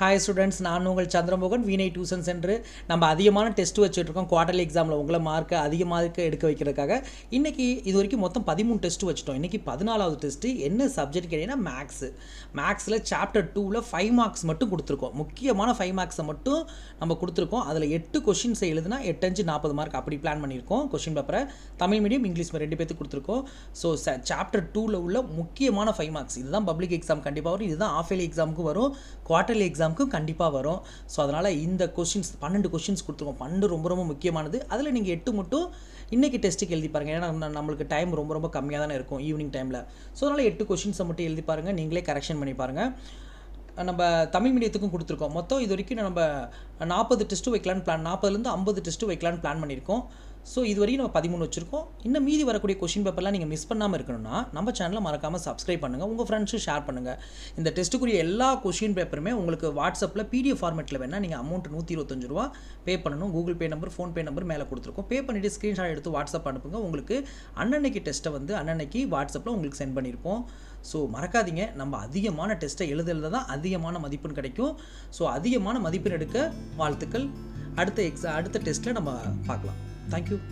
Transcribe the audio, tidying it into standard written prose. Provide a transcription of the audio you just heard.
Hi students, நான் உங்கள் சந்திரமோகன் வீணை டியூஷன் சென்டர். நம்ம அதிகமான டெஸ்ட் வச்சுட்ருக்கோம். குவார்டர்லி எக்ஸாமில் உங்களை மார்க்கை அதிகமாக எடுக்க வைக்கிறதுக்காக இன்றைக்கி இது வரைக்கும் மொத்தம் 13 டெஸ்ட்டு வச்சுட்டோம். இன்றைக்கி 14வது டெஸ்ட்டு. என்ன சப்ஜெக்ட் கேட்டிங்கன்னா மேக்ஸில் சாப்டர் 2ல் 5 மார்க்ஸ் மட்டும் கொடுத்துருக்கோம். முக்கியமான 5 மார்க்ஸை மட்டும் நம்ம கொடுத்துருக்கோம். அதில் 8 கொஷின்ஸை எழுதுனா 8×5 40 மார்க் அப்படி பிளான் பண்ணியிருக்கோம். கொஷின் பேப்பரை தமிழ் மீடியம் இங்கிலீஷ் மீடியம் 2 பேருக்கு கொடுத்துருக்கோம். ஸோ சாப்டர் 2ல் உள்ள முக்கியமான 5 மார்க்ஸ் இதுதான் பப்ளிக் எக்ஸாம் கண்டிப்பாக வரும். இதுதான் ஆஃப் இயர்லி எக்ஸாமுக்கும் வரும், குவார்டர்லி எக்ஸாமுக்கும் கண்டிப்பாக வரும். ஸோ அதனால் இந்த கொஷின்ஸ் 12 கொஷின்ஸ் கொடுத்துருக்கோம். 12 ரொம்ப ரொம்ப முக்கியமானது. அதில் நீங்கள் 8 மட்டும் இன்றைக்கி டெஸ்ட்டுக்கு எழுதி பாருங்கள். ஏன்னா நம்மளுக்கு டைம் ரொம்ப ரொம்ப கம்மியாக தானே இருக்கும் ஈவினிங் டைமில். ஸோ அதனால் 8 கொஷின்ஸை மட்டும் எழுதி பாருங்கள். நீங்களே கரெக்ஷன் பண்ணி பாருங்கள். நம்ம தமிழ் மீடியத்துக்கும் கொடுத்துருக்கோம். மொத்தம் இது வரைக்கும் நம்ம 40 டெஸ்ட்டு வைக்கலான்னு பிளான், 40லேருந்து 50 டெஸ்ட்டு வைக்கலான்னு பிளான் பண்ணியிருக்கோம். ஸோ இது வரைக்கும் நம்ம 13 வச்சுருக்கோம். இன்னும் மீதி வரக்கூடிய கொஷின் பேப்பர்லாம் நீங்கள் மிஸ் பண்ணாமல் இருக்கணும்னா நம்ம சேனலை மறக்காமல் சப்ஸ்கிரைப் பண்ணுங்கள், உங்கள் ஃப்ரெண்ட்ஸும் ஷேர் பண்ணுங்கள். இந்த டெஸ்ட்டுக்குரிய எல்லா கொஷின் பேப்பருமே உங்களுக்கு வாட்ஸ்அப்பில் பிடிஎஃப் ஃபார்மேட்டில் வேணால் நீங்கள் அமௌண்ட் ₹125 பே பண்ணணும். Google Pay number, PhonePe number மேலே கொடுத்துருக்கோம். பே பண்ணிவிட்டு ஸ்க்ரீன்ஷாட் எடுத்து வாட்ஸ்அப் அனுப்புங்க. உங்களுக்கு அன்னன்னைக்கு டெஸ்ட்டை அன்னன்னைக்கு வாட்ஸ்அப்பில் உங்களுக்கு சென்ட் பண்ணியிருப்போம். ஸோ மறக்காதீங்க, நம்ம அதிகமான டெஸ்ட்டை எழுத தான் அதிகமான மதிப்பெண் கிடைக்கும். ஸோ அதிகமான மதிப்பெண் எடுக்க வாழ்த்துக்கள். அடுத்த டெஸ்ட்டில் நம்ம பார்க்கலாம். தேங்க்யூ.